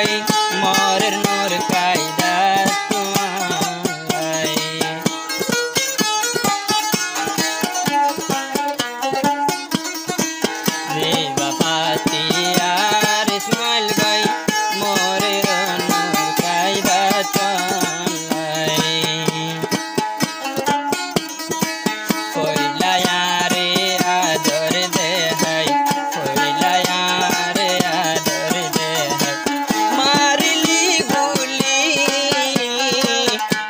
गई मोर नूर कायदा तुम्हारे बेवफाती यार इस्माइल गई मोर नूर कायदा तुम्हारे कोयला यारे आदर दे है कोयला यारे आदर दे है मारली गुली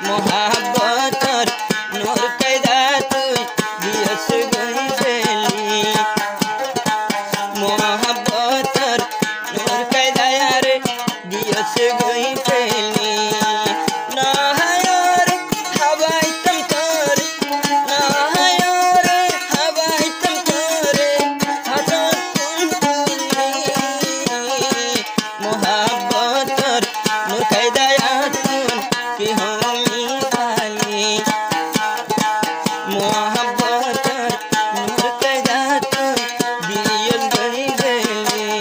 मोहब्बतर नूर कैदा तू दियस गई बेली मोहब्बतर नूर कैदा यारे दियस गई बेली ना हयार हवाई तम कर ना हयार हवाई तम करे हसन मोहब्बतर नूर कैदा यातुन कि होमी खाली मोहब्बतर नूर कैदा तुन दियल गई बेली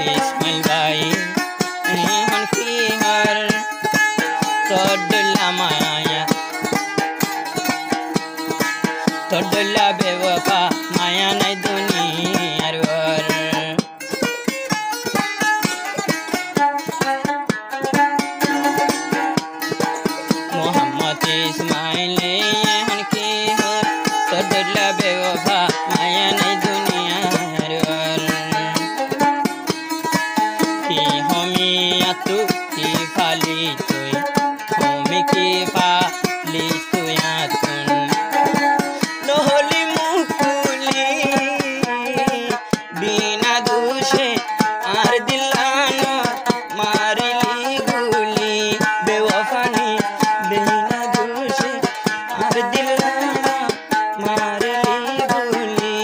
इस्माइल भाई हन की हर तोडला माया तोडला बेवफा माया नहीं दुनियार वर मोहम्मद इस्माइल हन की हर तोडला बेवफा माया नहीं दुनियार वर कि होमी आतु की फाली तुई होमी की फाली तुई आतुन नहली मुकुली बिना दूषे आर दिलानो मारली गुली बेवफानी बिना दूषे आर दिलानो मारली गुली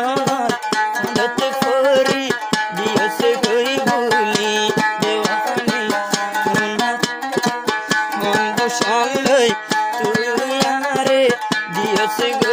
আদত করি দিয়েছে কই ভুলি বেওয়াফানি মন্দ সামলাই তুই আরে দিয়েছে